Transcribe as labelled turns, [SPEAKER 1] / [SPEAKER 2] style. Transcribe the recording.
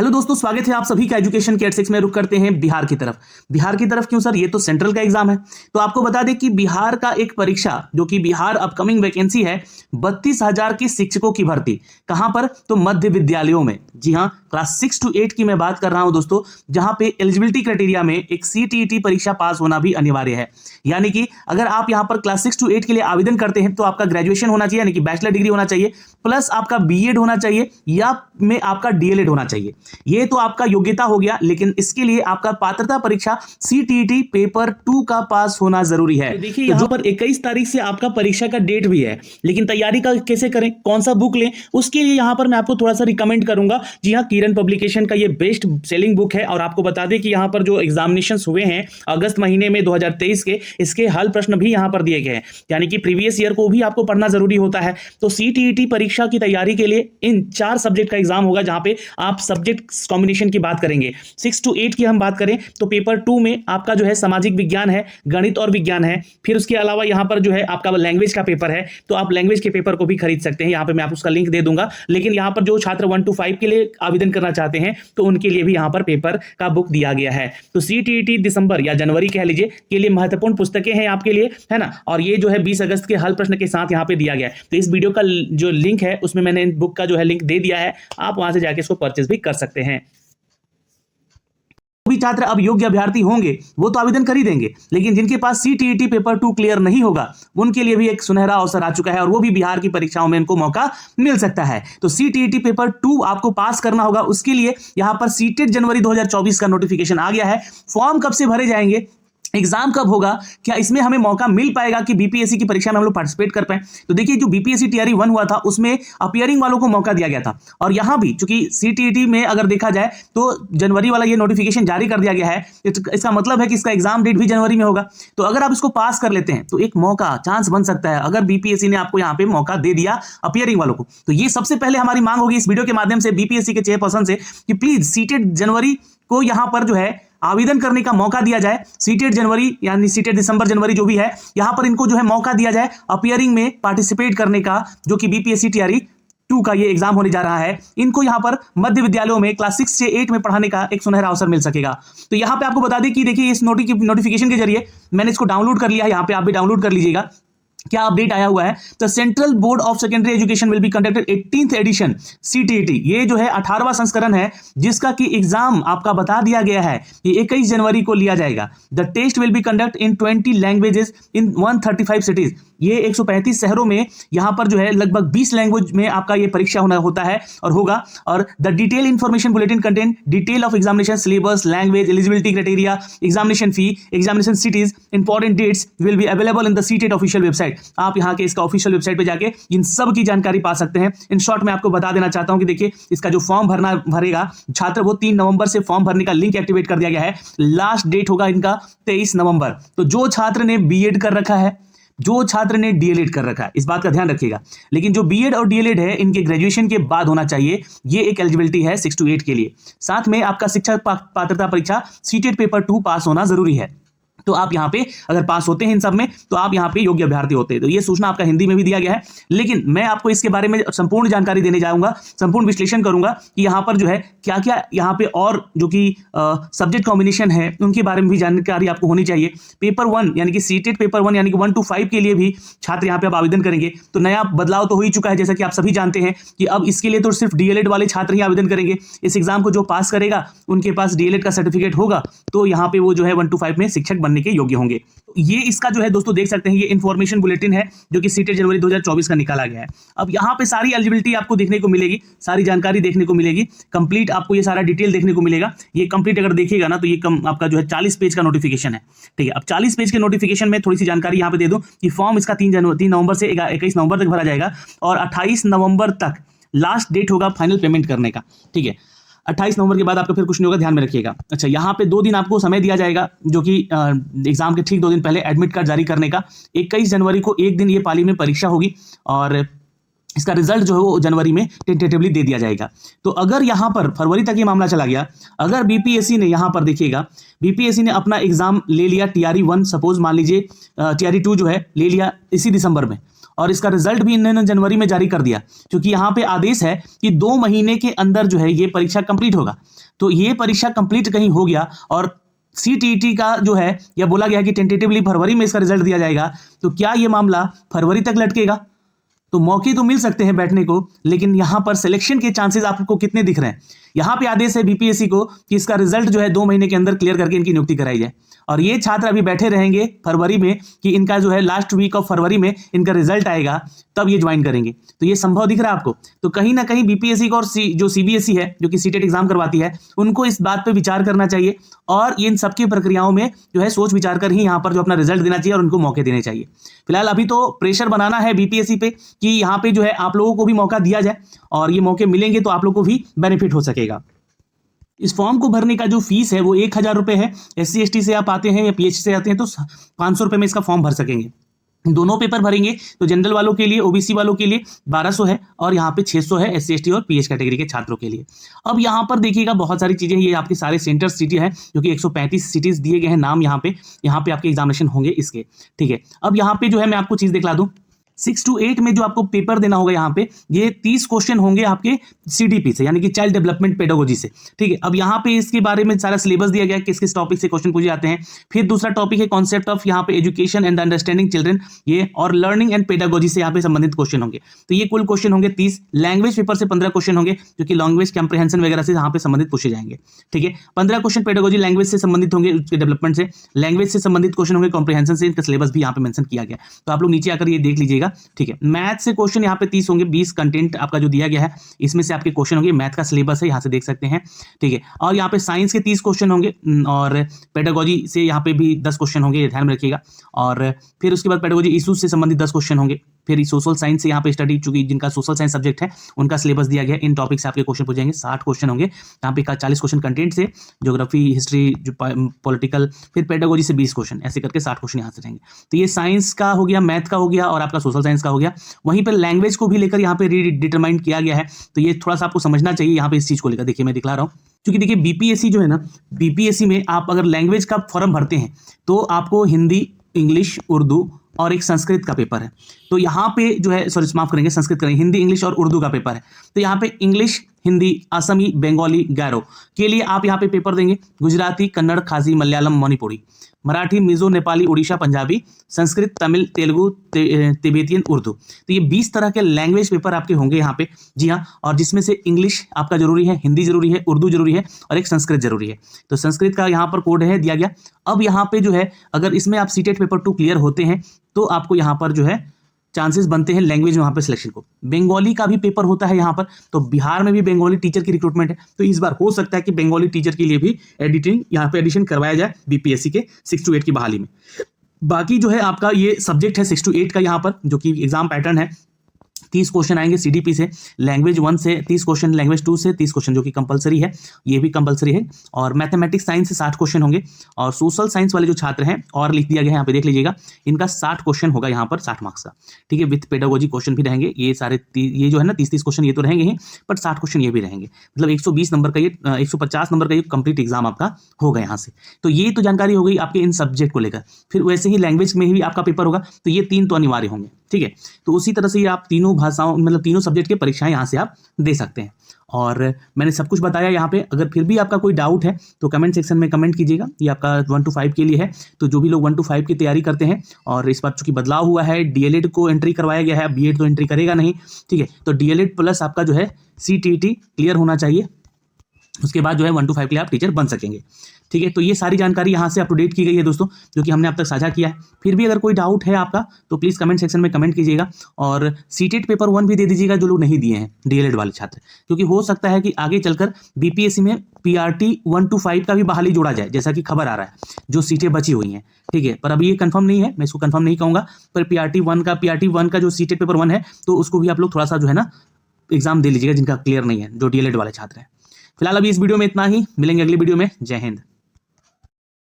[SPEAKER 1] Hello दोस्तों, स्वागत है आप सभी का एजुकेशन के 6 में। रुक करते हैं बिहार की तरफ। बिहार की तरफ क्यों सर? ये तो सेंट्रल का एग्जाम है। तो आपको बता दें कि बिहार का एक परीक्षा जो कि बिहार अपकमिंग वैकेंसी है, 32,000 की शिक्षकों की भर्ती। कहां पर? तो मध्य विद्यालयों में। जी हां, क्लास 6 to 8 की मैं बात कर रहा हूं दोस्तों, जहां पे एलिजिबिलिटी क्राइटेरिया में एक सीटीईटी परीक्षा पास होना भी अनिवार्य है। यानी कि अगर आप यहां पर क्लास 6 to 8 के लिए आवेदन करते हैं तो आपका ग्रेजुएशन होना चाहिए, यानी कि बैचलर डिग्री होना चाहिए, प्लस आपका बीएड होना चाहिए या में आपका डीएलएड होना चाहिए। ये तो आपका योग्यता हो गया, लेकिन इसके लिए आपका पात्रता परीक्षा सीटीईटी पेपर 2 का पास होना जरूरी है। तो देखिए यहां पर 21 तारीख से आपका परीक्षा का डेट भी है, लेकिन तैयारी का कैसे करें, कौन सा बुक लें, उसके लिए यहां पर मैं आपको थोड़ा सा रिकमेंड करूंगा। जी हां, किरण पब्लिकेशन का ये बेस्ट सेलिंग बुक है। और आपको बता दें कि यहां पर जो एग्जामिनेशंस हुए हैं अगस्त महीने में 2023 के, इसके हल प्रश्न भी यहां पर दिए गए हैं, यानी कि प्रीवियस ईयर को भी आपको पढ़ना जरूरी होता है। तो सीटीईटी परीक्षा की तैयारी के लिए इन 4 सब्जेक्ट का एग्जाम होगा, जहां पे आप सब्जेक्ट कॉम्बिनेशन की बात करेंगे। 6 to 8 की हम बात करें तो पेपर 2 में आपका जो है सामाजिक विज्ञान है, गणित और विज्ञान है। फिर उसके अलावा यहां पर जो है आपका लैंग्वेज का पेपर है, तो आप लैंग्वेज के पेपर को भी खरीद सकते हैं। यहां पे मैं आपको उसका लिंक दे दूंगा। लेकिन यहां पर जो छात्र 1 to 5 के लिए आवेदन करना चाहते हैं तो उनके लिए भी यहां पर पेपर का बुक दिया गया है। तो सीटीईटी दिसंबर या जनवरी कह लीजिए के लिए महत्वपूर्ण पुस्तकें हैं आपके लिए, है ना। और ये जो है 20 अगस्त के हल प्रश्न के साथ यहां पे दिया गया है। तो इस वीडियो का जो लिंक है उसमें मैंने बुक का जो है लिंक दे दिया है, आप वहां से जाके इसको परचेज भी कर सकते हैं। भी छात्र अब योग्य अभ्यर्थी होंगे वो तो आवेदन कर ही देंगे, लेकिन जिनके पास सीटीईटी पेपर 2 क्लियर नहीं होगा उनके लिए भी एक सुनहरा अवसर आ चुका है, और वो भी बिहार की परीक्षाओं में इनको मौका मिल सकता है। तो सीटीईटी पेपर 2 आपको पास करना होगा। उसके लिए यहां पर सीटेट जनवरी 2024 का नोटिफिकेशन आ गया है। फॉर्म कब से भरे जाएंगे, एग्जाम कब होगा, क्या इसमें हमें मौका मिल पाएगा कि बीपीएससी की परीक्षा में हम लोग पार्टिसिपेट कर पाए? तो देखिए, जो बीपीएससी टीआरई 1 हुआ था उसमें अपीयरिंग वालों को मौका दिया गया था, और यहां भी चूंकि सीटीईटी में अगर देखा जाए तो जनवरी वाला ये नोटिफिकेशन जारी कर दिया गया है। इसका मतलब है कि इसका एग्जाम डेट भी जनवरी में होगा। तो अगर आप इसको पास कर लेते हैं तो एक मौका, चांस बन सकता है, अगर बीपीएससी ने आपको यहां पे मौका दे दिया अपीयरिंग वालों को। तो ये सबसे पहले हमारी मांग होगी इस वीडियो के माध्यम से बीपीएससी के चेयरपर्सन से कि प्लीज सीटेट जनवरी को यहां पर जो है आवेदन करने का मौका दिया जाए। सीटेट जनवरी यानी सीटेट दिसंबर जनवरी जो भी है, यहां पर इनको जो है मौका दिया जाए अपीयरिंग में पार्टिसिपेट करने का, जो कि बीपीएससी टीआरई 2 का ये एग्जाम होने जा रहा है। इनको यहां पर मध्य विद्यालयों में क्लास 6 से 8 में पढ़ाने का एक सुनहरा अवसर मिल सकेगा। तो यहां पे आपको बता दें कि देखिए इस नोटिफिकेशन के जरिए मैंने इसको डाउनलोड कर लिया है, यहां पे आप भी डाउनलोड कर लीजिएगा। क्या अपडेट आया हुआ है? तो central board of secondary education will be conducted 18th edition CTET. ये जो है 18वां संस्करण है, जिसका कि एग्जाम आपका बता दिया गया है कि 21 जनवरी को लिया जाएगा। The test will be conduct in 20 languages in 135 cities. ये 135 शहरों में यहां पर जो है लगभग 20 लैंग्वेज में आपका ये परीक्षा होता है और होगा। और the detail information bulletin contain detail of examination syllabus, language, eligibility criteria, examination fee, examination cities, important dates will be available in the CTET official website. आप यहां के इसका ऑफिशियल वेबसाइट पे जाके इन सब की जानकारी पा सकते हैं। इन शॉर्ट में आपको बता देना चाहता हूं कि देखिए इसका जो फॉर्म भरेगा छात्र, वो 3 नवंबर से फॉर्म भरने का लिंक एक्टिवेट कर दिया गया है। लास्ट डेट होगा इनका 23 नवंबर। तो जो छात्र ने बीएड कर रखा है, जो छात्र ने डीएलएड कर रखा है, इस बात का ध्यान रखिएगा। लेकिन जो बीएड और डीएलएड है इनके ग्रेजुएशन के बाद होना चाहिए। ये एक एलिजिबिलिटी है 6 to 8 के लिए। साथ में आपका शिक्षक पात्रता परीक्षा सीटेट पेपर 2 पास होना जरूरी है। तो आप यहां पे अगर पास होते हैं इन सब में तो आप यहां पे योग्य अभ्यर्थी होते हैं। तो ये सूचना आपका हिंदी में भी दिया गया है, लेकिन मैं आपको इसके बारे में संपूर्ण जानकारी देने जाऊंगा, संपूर्ण विश्लेषण करूंगा कि यहां पर जो है क्या क्या यहां पे और जो कि सब्जेक्ट कॉम्बिनेशन है उनके बारे में भी जानकारी आपको होनी चाहिए। पेपर 1 यानी कि सीटेट पेपर 1 यानी कि 1 to 5 के लिए भी छात्र यहां पे अब आवेदन करेंगे। तो नया बदलाव तो हो ही चुका है, जैसा कि आप सभी जानते हैं कि अब इसके लिए तो सिर्फ डीएलएड वाले छात्र ही आवेदन करेंगे। इस एग्जाम को जो पास करेगा उनके पास डीएलएड का सर्टिफिकेट होगा, तो यहां पे वो जो है 1 to 5 में शिक्षक बनने के योग्य होंगे। ये इसका जो है दोस्तों देख सकते हैं, ये इन्फॉर्मेशन बुलेटिन है जो कि सीटेट जनवरी 2024 का निकाला गया है। अब यहाँ पे सारी एलिजिबिलिटी आपको देखने को मिलेगी, सारी जानकारी देखने को मिलेगी, कंप्लीट आपको ये सारा डिटेल देखने को मिलेगा। ये कंप्लीट अगर देखिएगा ना तो ये आपका जो है 40 पेज का नोटिफिकेशन है। ठीक है, अब 40 पेज के नोटिफिकेशन में थोड़ी सी जानकारी यहाँ पे दे दूं कि फॉर्म इसका 3 नवंबर से 21 नवंबर तक भरा जाएगा, और 28 नवंबर तक लास्ट डेट होगा फाइनल पेमेंट करने का। ठीक है, 28 नवंबर के बाद आपका फिर कुछ नहीं होगा, ध्यान में रखिएगा। अच्छा, यहाँ पे 2 दिन आपको समय दिया जाएगा, जो कि एग्जाम के ठीक 2 दिन पहले एडमिट कार्ड जारी करने का। 21 जनवरी को एक दिन ये पाली में परीक्षा होगी, और इसका रिजल्ट जो है वो जनवरी में टेंटेटिवली दे दिया जाएगा। तो अगर यहाँ पर फरवरी तक ये मामला चला गया, अगर बीपीएससी ने यहाँ पर देखिएगा, बीपीएससी ने अपना एग्जाम ले लिया टीआरई 1, सपोज मान लीजिए टीआरई 2 जो है ले लिया इसी दिसंबर में, और इसका रिजल्ट भी इन्होंने जनवरी में जारी कर दिया, क्योंकि यहाँ पे आदेश है कि 2 महीने के अंदर जो है ये परीक्षा कंप्लीट होगा। तो ये परीक्षा कंप्लीट कहीं हो गया और सीटीईटी का जो है यह बोला गया कि टेंटेटिवली फरवरी में इसका रिजल्ट दिया जाएगा, तो क्या ये मामला फरवरी तक लटकेगा? तो मौके तो मिल सकते हैं बैठने को, लेकिन यहां पर सिलेक्शन के चांसेस आपको कितने दिख रहे हैं? यहां पे आदेश है बीपीएससी को कि इसका रिजल्ट जो है 2 महीने के अंदर क्लियर करके इनकी नियुक्ति कराई जाए, और ये छात्र अभी बैठे रहेंगे फरवरी में कि इनका जो है लास्ट वीक ऑफ फरवरी में इनका रिजल्ट आएगा, तब ये ज्वाइन करेंगे। तो ये संभव दिख रहा है आपको? तो कहीं ना कहीं बीपीएससी को और जो सीबीएसई है जो कि सीटेट एग्जाम करवाती है, उनको इस बात पे विचार करना चाहिए और इन सबकी प्रक्रियाओं में जो है सोच विचार कर ही यहाँ पर जो अपना रिजल्ट देना चाहिए और उनको मौके देने चाहिए। फिलहाल अभी तो प्रेशर बनाना है बीपीएससी पे कि यहाँ पे जो है आप लोगों को भी मौका दिया जाए, और ये मौके मिलेंगे तो आप लोगों को भी बेनिफिट हो सकेगा। इस फॉर्म को भरने का जो फीस है वो 1000 रुपये है। SC ST से आप आते हैं या PH से आते हैं तो 500 रुपये में इसका फॉर्म भर सकेंगे। दोनों पेपर भरेंगे तो जनरल वालों के लिए, OBC वालों के लिए 1200 है और यहाँ पे 600 है SC ST और PH कैटेगरी के छात्रों के लिए। अब यहाँ पर देखिएगा बहुत सारी चीजें, ये आपके सारे सेंटर सिटी है जो कि 135 सिटीज दिए गए हैं नाम यहाँ पे आपके एग्जामिनेशन होंगे इसके, ठीक है। अब यहाँ पे जो है मैं आपको चीज दिखला दूं, 6 to 8 में जो आपको पेपर देना होगा यहाँ पे ये 30 क्वेश्चन होंगे आपके CDP से, यानी कि चाइल्ड डेवलपमेंट पेडागोजी से, ठीक है। अब यहाँ पे इसके बारे में सारा सिलेबस दिया गया है, किस किस टॉपिक से क्वेश्चन पूछे जाते हैं। फिर दूसरा टॉपिक है कॉन्सेप्ट ऑफ यहाँ पे एजुकेशन एंड अंडरस्टैंडिंग चिल्ड्रन, ये और लर्निंग एंड पेडागोजी से यहाँ पे संबंधित क्वेश्चन होंगे। तो ये कुल क्वेश्चन होंगे 30। लैंग्वेज पेपर से 15 क्वेश्चन होंगे जो कि लैंग्वेज कंप्रिहेंशन वगैरह से यहाँ पे संबंधित पूछे जाएंगे, ठीक है। 15 क्वेश्चन पेडागोजी लैंग्वेज से संबंधित होंगे, उसके डेवलपमेंट से, लैंग्वेज से संबंधित क्वेश्चन होंगे, कॉम्प्रिहेंशन से, इनका सिलेबस भी यहाँ पे मेंशन किया गया, तो आप लोग नीचे आकर ये देख लीजिएगा, ठीक है। मैथ से क्वेश्चन यहाँ पे 30 होंगे, 20 कंटेंट आपका जो दिया गया है इसमें से आपके क्वेश्चन होंगे, मैथ का सिलेबस है यहाँ से देख सकते हैं, ठीक है। और यहाँ पे साइंस के 30 क्वेश्चन होंगे और पेडागोजी से यहाँ पे भी 10 क्वेश्चन होंगे, ध्यान में रखिएगा। और फिर उसके बाद पेडागोजी इशूज से संबंधित 10 क्वेश्चन होंगे। फिर सोशल साइंस से यहाँ पे स्टडी, चूंकि जिनका सोशल साइंस सब्जेक्ट है उनका सिलेबस दिया गया है, इन टॉपिक से आपके क्वेश्चन पूछेंगे, 60 क्वेश्चन होंगे यहाँ पे, 40 क्वेश्चन कंटेंट से, ज्योग्राफी, हिस्ट्री, जो पॉलिटिकल, फिर पेडागोजी से 20 क्वेश्चन, ऐसे करके 60 क्वेश्चन यहाँ से रहेंगे। तो ये साइंस का हो गया, मैथ का हो गया और आपका सोशल साइंस का हो गया। वहीं पर लैंग्वेज को भी लेकर यहाँ पे रीडिटरमाइन किया गया है, तो ये थोड़ा सा आपको समझना चाहिए यहाँ पे इस चीज को लेकर। देखिए मैं दिखला रहा हूँ, क्योंकि देखिए बीपीएससी जो है ना, बीपीएससी में आप अगर लैंग्वेज का फॉर्म भरते हैं तो आपको हिंदी, इंग्लिश, उर्दू और एक संस्कृत का पेपर है। तो यहाँ पे जो है, सॉरी माफ करेंगे, संस्कृत करेंगे, हिंदी, इंग्लिश और उर्दू का पेपर है। तो यहाँ पे इंग्लिश, हिंदी, असमी, बंगाली, गैरो के लिए आप यहाँ पे पेपर देंगे। गुजराती, कन्नड़, खासी, मलयालम, मणिपुरी, मराठी, मिजो, नेपाली, उड़ीसा, पंजाबी, संस्कृत, तमिल, तेलुगु, तिब्बतियन, उर्दू। तो ये 20 तरह के लैंग्वेज पेपर आपके होंगे यहाँ पे, जी हाँ। और जिसमें से इंग्लिश आपका जरूरी है, हिंदी जरूरी है, उर्दू जरूरी है और एक संस्कृत जरूरी है। तो संस्कृत का यहाँ पर कोड है दिया गया। अब यहाँ पे जो है, अगर इसमें आप सीटेट पेपर 2 क्लियर होते हैं तो आपको यहाँ पर जो है चांसेस बनते हैं लैंग्वेज में वहाँ पे सिलेक्शन को। बंगाली का भी पेपर होता है यहाँ पर, तो बिहार में भी बंगाली टीचर की रिक्रूटमेंट है, तो इस बार हो सकता है कि बंगाली टीचर के लिए भी एडिशन करवाया जाए बीपीएससी के 6 to 8 की बहाली में। बाकी जो है आपका ये सब्जेक्ट है 6 to 8 का यहाँ पर, जो कि एग्जाम पैटर्न है। 30 क्वेश्चन आएंगे CDP से, लैंग्वेज 1 से 30 क्वेश्चन, लैंग्वेज 2 से 30 क्वेश्चन जो कि कंपलसरी है, ये भी कंपलसरी है। और मैथमेटिक्स साइंस से 60 क्वेश्चन होंगे और सोशल साइंस वाले जो छात्र हैं, और लिख दिया गया है यहाँ पे देख लीजिएगा, इनका 60 क्वेश्चन होगा यहाँ पर, 60 मार्क्स का, ठीक है। विथ पेडागोजी क्वेश्चन भी रहेंगे, ये सारे ये जो है ना 30 क्वेश्चन ये तो रहेंगे ही, बट 60 क्वेश्चन ये भी रहेंगे, मतलब 120 नंबर का ये 150 नंबर का ये कंप्लीट एग्जाम आपका होगा यहाँ से। तो ये तो जानकारी हो गई आपके इन सब्जेक्ट को लेकर। फिर वैसे ही लैंग्वेज में भी आपका पेपर होगा, तो ये 3 तो अनिवार्य होंगे, ठीक है। तो उसी तरह से आप तीनों भाषाओं, मतलब तीनों सब्जेक्ट की परीक्षाएं यहाँ से आप दे सकते हैं। और मैंने सब कुछ बताया यहाँ पे। अगर फिर भी आपका कोई डाउट है तो कमेंट सेक्शन में कमेंट कीजिएगा। ये आपका 1 to 5 के लिए है, तो जो भी लोग 1 to 5 की तैयारी करते हैं, और इस बार चूंकि बदलाव हुआ है, DLED को एंट्री करवाया गया है, BEd तो एंट्री करेगा नहीं, ठीक है। तो DLED प्लस आपका जो है CTET क्लियर होना चाहिए, उसके बाद जो है 1 to 5 के लिए आप टीचर बन सकेंगे, ठीक है। तो ये सारी जानकारी यहाँ से अप टू डेट की गई है दोस्तों, जो कि हमने अब तक साझा किया है। फिर भी अगर कोई डाउट है आपका तो प्लीज़ कमेंट सेक्शन में कमेंट कीजिएगा, और सीटेट पेपर 1 भी दे दीजिएगा जो लोग नहीं दिए हैं, DLED वाले छात्र, क्योंकि हो सकता है कि आगे चलकर बीपीएससी में PRT 1 to 5 का भी बहाली जोड़ा जाए, जैसा कि खबर आ रहा है, जो सीटें बची हुई हैं, ठीक है। पर अभी ये कंफर्म नहीं है, मैं इसको कंफर्म नहीं कहूँगा, पर PRT 1 का जो सीटेट पेपर 1 है, तो उसको भी आप लोग थोड़ा सा जो है ना एग्जाम दे लीजिएगा, जिनका क्लियर नहीं है, जो DLED वाले छात्र हैं। फिलहाल अभी इस वीडियो में इतना ही, मिलेंगे अगली वीडियो में। जय हिंद।